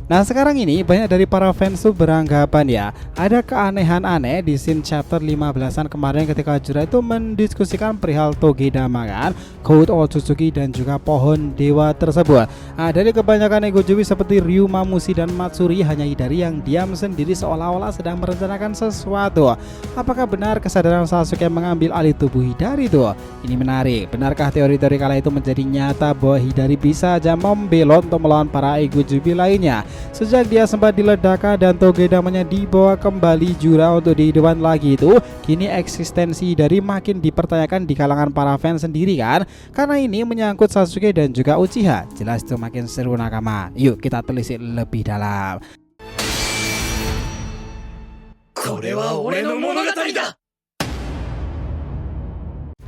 Nah sekarang ini banyak dari para fans tuh beranggapan ya, ada keanehan aneh di scene chapter 15-an kemarin ketika Jiraiya itu mendiskusikan perihal Togedama kan, Code Otsutsuki dan juga pohon dewa tersebut. Nah dari kebanyakan Egojubi seperti Ryu, Mamushi dan Matsuri, hanya Hidari yang diam sendiri seolah-olah sedang merencanakan sesuatu. Apakah benar kesadaran Sasuke mengambil alih tubuh Hidari tuh? Ini menarik, benarkah teori-teori kala itu menjadi nyata bahwa Hidari bisa aja membelot untuk melawan para Egojubi lainnya? Sejak dia sempat diledakkan dan Togedamanya dibawa kembali Jura untuk dihidupkan lagi itu, kini eksistensi dari makin dipertanyakan di kalangan para fans sendiri kan, karena ini menyangkut Sasuke dan juga Uchiha. Jelas itu makin seru nakama. Yuk kita telisik lebih dalam.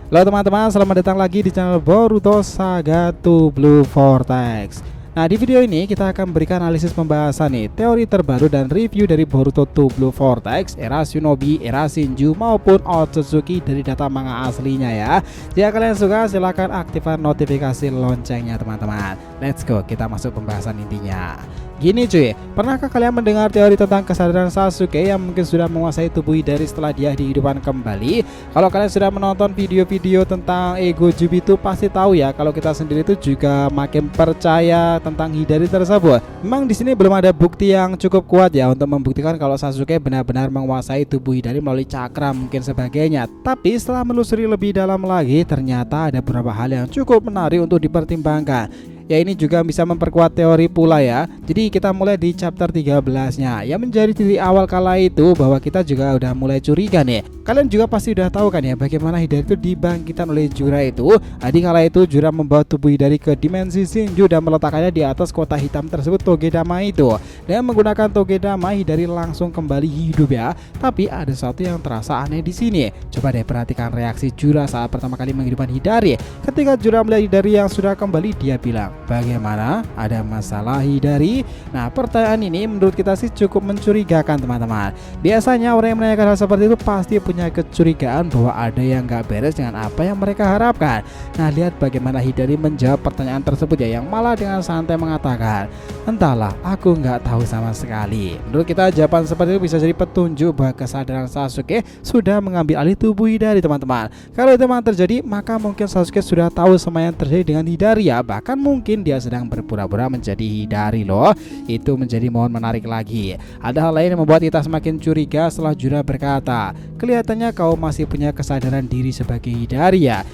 Halo teman-teman, selamat datang lagi di channel Boruto Saga to Blue Vortex. Nah di video ini kita akan berikan analisis pembahasan nih teori terbaru dan review dari Boruto to Blue Vortex, era Shinobi, era Shinju maupun Otsutsuki dari data manga aslinya ya. Jika kalian suka silahkan aktifkan notifikasi loncengnya teman-teman. Let's go, kita masuk pembahasan intinya. Gini cuy, pernahkah kalian mendengar teori tentang kesadaran Sasuke yang mungkin sudah menguasai tubuh Hidari setelah dia dihidupkan kembali? Kalau kalian sudah menonton video-video tentang Egojubi itu pasti tahu ya, kalau kita sendiri itu juga makin percaya tentang Hidari tersebut. Memang di sini belum ada bukti yang cukup kuat ya untuk membuktikan kalau Sasuke benar-benar menguasai tubuh Hidari melalui cakra mungkin sebagainya. Tapi setelah menelusuri lebih dalam lagi, ternyata ada beberapa hal yang cukup menarik untuk dipertimbangkan. Ya ini juga bisa memperkuat teori pula ya. Jadi kita mulai di chapter 13-nya. Yang menjadi titik awal kala itu bahwa kita juga udah mulai curiga nih. Kalian juga pasti udah tahu kan ya bagaimana Hidari itu dibangkitkan oleh Jura itu. Di kala itu Jura membawa tubuh Hidari ke dimensi Shinju dan meletakkannya di atas kota hitam tersebut Togedama itu. Dan menggunakan Togedama Hidari langsung kembali hidup ya. Tapi ada sesuatu yang terasa aneh di sini. Coba deh perhatikan reaksi Jura saat pertama kali menghidupkan Hidari. Ketika Jura melihat Hidari yang sudah kembali, dia bilang, "Bagaimana? Ada masalah Hidari?" Nah pertanyaan ini menurut kita sih cukup mencurigakan teman-teman. Biasanya orang yang menanyakan hal seperti itu pasti punya kecurigaan bahwa ada yang gak beres dengan apa yang mereka harapkan. Nah lihat bagaimana Hidari menjawab pertanyaan tersebut ya, yang malah dengan santai mengatakan, "Entahlah, aku gak tahu sama sekali." Menurut kita jawaban seperti itu bisa jadi petunjuk bahwa kesadaran Sasuke sudah mengambil alih tubuh Hidari teman-teman. Kalau itu memang terjadi, maka mungkin Sasuke sudah tahu semua yang terjadi dengan Hidari ya. Bahkan mungkin dia sedang berpura-pura menjadi Hidari loh. Itu menjadi mohon menarik lagi. Ada hal lain yang membuat kita semakin curiga setelah Jura berkata, "Kelihatannya kau masih punya kesadaran diri sebagai Hidari ya.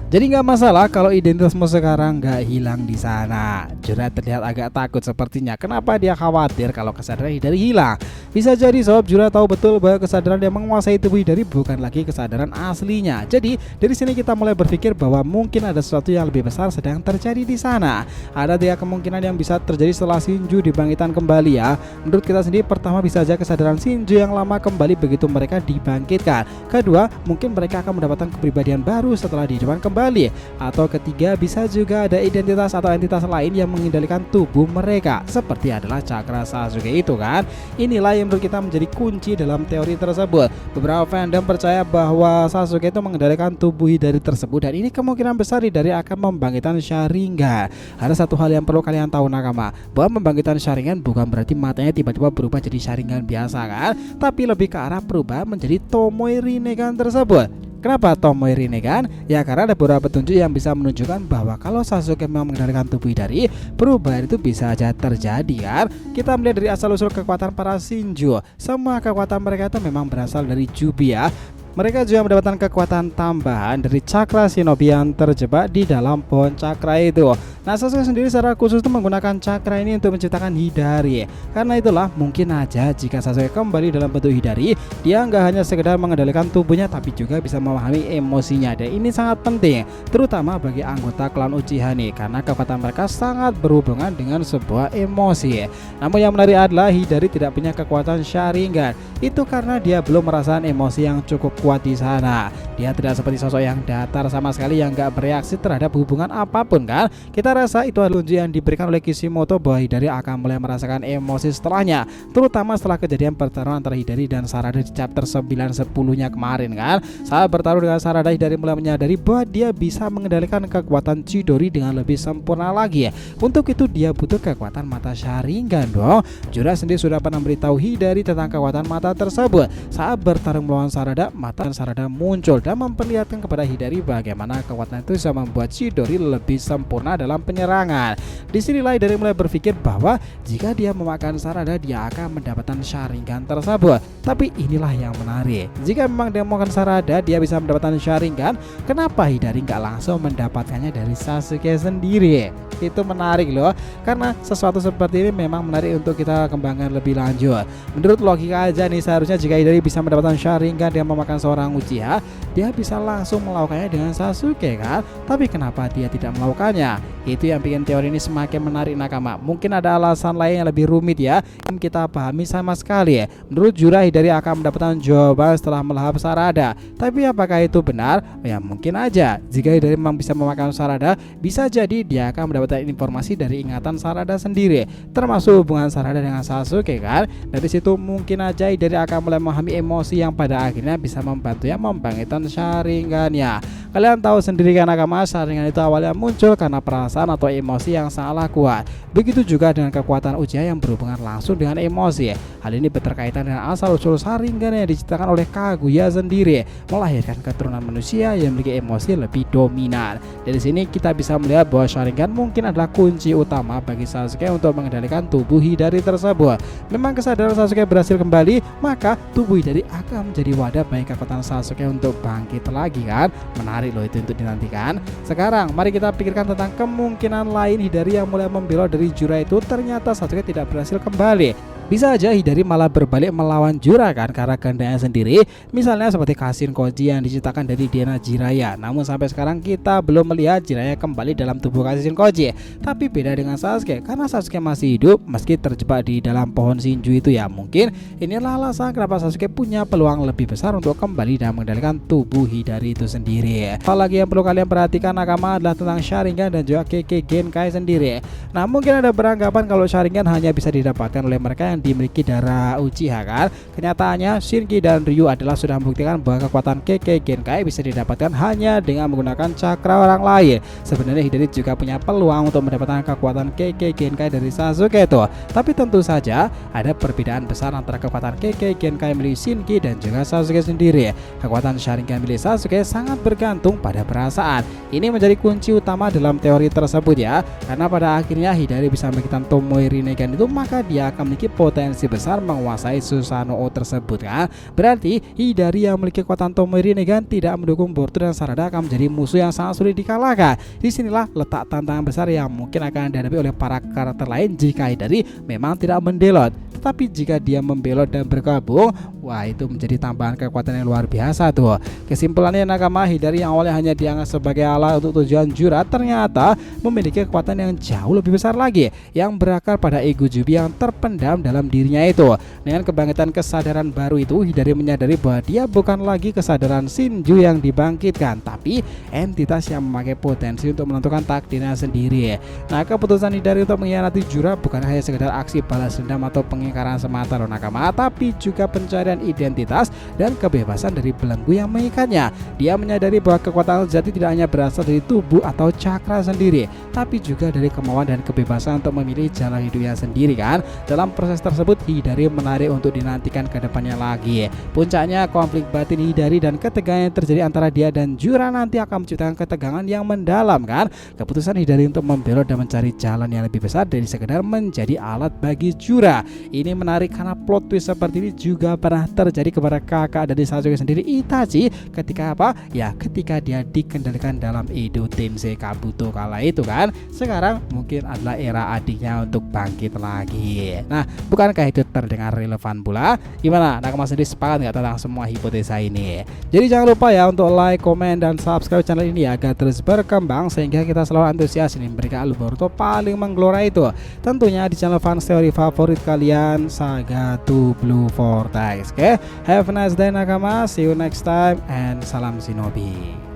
Jadi nggak masalah kalau identitasmu sekarang nggak hilang di sana." Jura terlihat agak takut sepertinya. Kenapa dia khawatir kalau kesadaran Hidari hilang? Bisa jadi sob, Jura tahu betul bahwa kesadaran yang menguasai tubuh Hidari bukan lagi kesadaran aslinya. Jadi dari sini kita mulai berpikir bahwa mungkin ada sesuatu yang lebih besar sedang terjadi di sana. Ada 3 kemungkinan yang bisa terjadi setelah Shinju dibangkitkan kembali ya. Menurut kita sendiri, pertama bisa saja kesadaran Shinju yang lama kembali begitu mereka dibangkitkan. Kedua, mungkin mereka akan mendapatkan kepribadian baru setelah dihidupkan kembali. Atau ketiga, bisa juga ada identitas atau entitas lain yang mengendalikan tubuh mereka, seperti adalah cakra Sasuke itu kan. Inilah yang menurut kita menjadi kunci dalam teori tersebut. Beberapa fandom percaya bahwa Sasuke itu mengendalikan tubuh Hidari tersebut, dan ini kemungkinan besar Hidari akan membangkitkan Sharingan. Ada satu hal yang perlu kalian tahu nakama, bahwa membangkitkan Sharingan bukan berarti matanya tiba-tiba berubah jadi Sharingan biasa kan, tapi lebih ke arah perubahan menjadi Tomoe Rinnegan tersebut. Kenapa Tomoe Rinnegan? Ya karena ada beberapa petunjuk yang bisa menunjukkan bahwa kalau Sasuke memang mengendalikan tubuh Hidari, perubahan itu bisa aja terjadi kan. Kita melihat dari asal-usul kekuatan para Shinju. Semua kekuatan mereka itu memang berasal dari Jubi ya. Mereka juga mendapatkan kekuatan tambahan dari cakra shinobi yang terjebak di dalam pohon cakra itu. Nah Sasuke sendiri secara khusus itu menggunakan cakra ini untuk menciptakan Hidari. Karena itulah mungkin aja jika Sasuke kembali dalam bentuk Hidari, dia nggak hanya sekedar mengendalikan tubuhnya tapi juga bisa memahami emosinya. Dan ini sangat penting terutama bagi anggota klan Uchiha nih, karena kekuatan mereka sangat berhubungan dengan sebuah emosi. Namun yang menarik adalah Hidari tidak punya kekuatan Sharingan. Itu karena dia belum merasakan emosi yang cukup kuat kuat di sana. Dia tidak seperti sosok yang datar sama sekali, yang gak bereaksi terhadap hubungan apapun kan. Kita rasa itu adalah kunci yang diberikan oleh Kishimoto bahwa Hidari akan mulai merasakan emosi setelahnya, terutama setelah kejadian pertarungan antara Hidari dan Sarada di chapter 9-10-nya kemarin kan. Saat bertarung dengan Sarada, Hidari mulai menyadari bahwa dia bisa mengendalikan kekuatan Chidori dengan lebih sempurna lagi. Untuk itu dia butuh kekuatan mata Sharingan dong. Jura sendiri sudah pernah memberitahu Hidari tentang kekuatan mata tersebut. Saat bertarung melawan Sarada, mata Sarada muncul dan memperlihatkan kepada Hidari bagaimana kekuatan itu bisa membuat Chidori lebih sempurna dalam penyerangan. Di sinilah Hidari mulai berpikir bahwa jika dia memakan Sarada, dia akan mendapatkan Sharingan tersebut. Tapi inilah yang menarik. Jika memang dia memakan Sarada, dia bisa mendapatkan Sharingan, kenapa Hidari nggak langsung mendapatkannya dari Sasuke sendiri? Itu menarik loh, karena sesuatu seperti ini memang menarik untuk kita kembangkan lebih lanjut. Menurut logika aja nih, seharusnya jika Hidari bisa mendapatkan Sharingan dia memakan seorang Uchiha, dia bisa langsung melakukannya dengan Sasuke kan. Tapi kenapa dia tidak melakukannya? Itu yang bikin teori ini semakin menarik nakama. Mungkin ada alasan lain yang lebih rumit ya, yang kita pahami sama sekali. Menurut Jura, Hidari akan mendapatkan jawaban setelah melahap Sarada. Tapi apakah itu benar? Ya mungkin aja. Jika Hidari memang bisa memakan Sarada, bisa jadi dia akan mendapatkan informasi dari ingatan Sarada sendiri, termasuk hubungan Sarada dengan Sasuke kan. Dari situ mungkin aja Hidari akan mulai memahami emosi yang pada akhirnya bisa membantunya membangkitkan Sharingannya. Kalian tahu sendiri kan nakama, Sharingan itu awalnya muncul karena perasaan atau emosi yang sangatlah kuat. Begitu juga dengan kekuatan Uchiha yang berhubungan langsung dengan emosi. Hal ini berkaitan dengan asal-usul Sharingan yang diciptakan oleh Kaguya sendiri, melahirkan keturunan manusia yang memiliki emosi lebih dominan. Dari sini kita bisa melihat bahwa Sharingan mungkin adalah kunci utama bagi Sasuke untuk mengendalikan tubuh Hidari tersebut. Memang kesadaran Sasuke berhasil kembali, maka tubuh Hidari akan menjadi wadah bagi kekuatan Sasuke untuk bangkit lagi kan. Menarik loh itu untuk dinantikan. Sekarang mari kita pikirkan tentang kemungkinan lain Hidari yang mulai membelot dari Jura itu ternyata Sasuke tidak berhasil kembali. Bisa aja Hidari malah berbalik melawan Jura kan karena kehendaknya sendiri. Misalnya seperti Kashin Koji yang diciptakan dari DNA Jiraiya. Namun sampai sekarang kita belum melihat Jiraiya kembali dalam tubuh Kashin Koji. Tapi beda dengan Sasuke, karena Sasuke masih hidup meski terjebak di dalam pohon Shinju itu ya. Mungkin inilah alasan kenapa Sasuke punya peluang lebih besar untuk kembali dan mengendalikan tubuh Hidari itu sendiri. Hal lagi yang perlu kalian perhatikan nakama adalah tentang Sharingan dan juga Kekkei Genkai sendiri. Nah mungkin ada beranggapan kalau Sharingan hanya bisa didapatkan oleh mereka yang dimiliki darah Uchiha kan. Kenyataannya Shinji dan Ryu adalah sudah membuktikan bahwa kekuatan Kekkei Genkai bisa didapatkan hanya dengan menggunakan cakra orang lain. Sebenarnya Hidari juga punya peluang untuk mendapatkan kekuatan Kekkei Genkai dari Sasuke itu. Tapi tentu saja ada perbedaan besar antara kekuatan Kekkei Genkai milik Shinji dan juga Sasuke sendiri. Kekuatan Sharingan milik Sasuke sangat bergantung pada perasaan. Ini menjadi kunci utama dalam teori tersebut ya. Karena pada akhirnya Hidari bisa membangkitkan Tomoe Rinnegan itu, maka dia akan memiliki potensi besar menguasai Susanoo tersebut kan. Berarti Hidari yang memiliki kekuatan Tomoe Rinnegan tidak mendukung Boruto dan Sarada akan menjadi musuh yang sangat sulit dikalahkan. Disinilah letak tantangan besar yang mungkin akan dihadapi oleh para karakter lain jika Hidari memang tidak mendelot. Tetapi jika dia membelot dan bergabung, wah itu menjadi tambahan kekuatan yang luar biasa tuh. Kesimpulannya nakama, Hidari yang awalnya hanya dianggap sebagai alat untuk tujuan Jura ternyata memiliki kekuatan yang jauh lebih besar lagi, yang berakar pada ego Jubi yang terpendam dalam dirinya itu. Dengan kebangkitan kesadaran baru itu, Hidari menyadari bahwa dia bukan lagi kesadaran Shinju yang dibangkitkan, tapi entitas yang memakai potensi untuk menentukan takdirnya sendiri. Nah keputusan Hidari untuk mengkhianati Jura bukan hanya sekedar aksi balas dendam atau pengingkaran semata loh nakama, tapi juga pencarian identitas dan kebebasan dari belenggu yang mengikatnya. Dia menyadari bahwa kekuatan sejati tidak hanya berasal dari tubuh atau cakra sendiri, tapi juga dari kemauan dan kebebasan untuk memilih jalan hidupnya sendiri kan. Dalam proses tersebut Hidari menarik untuk dinantikan ke depannya lagi. Puncaknya konflik batin Hidari dan ketegangan yang terjadi antara dia dan Jura nanti akan menciptakan ketegangan yang mendalam kan. Keputusan Hidari untuk membelot dan mencari jalan yang lebih besar dari sekedar menjadi alat bagi Jura. Ini menarik karena plot twist seperti ini juga pernah terjadi kepada kakak dari Sasuke sendiri, Itachi, ketika apa? Ya ketika dia dikendalikan dalam Edo Tensei Kabuto kala itu kan. Sekarang mungkin adalah era adiknya untuk bangkit lagi. Nah bukankah itu terdengar relevan pula? Gimana nakama sendiri, sepakat nggak tentang semua hipotesa ini? Jadi jangan lupa ya untuk like, komen, dan subscribe channel ini agar terus berkembang sehingga kita selalu antusias ini memberikan alur Boruto paling menggelora itu. Tentunya di channel fans teori favorit kalian, Saga to Blue Vortex. Oke, have a nice day nakama. See you next time and salam Shinobi.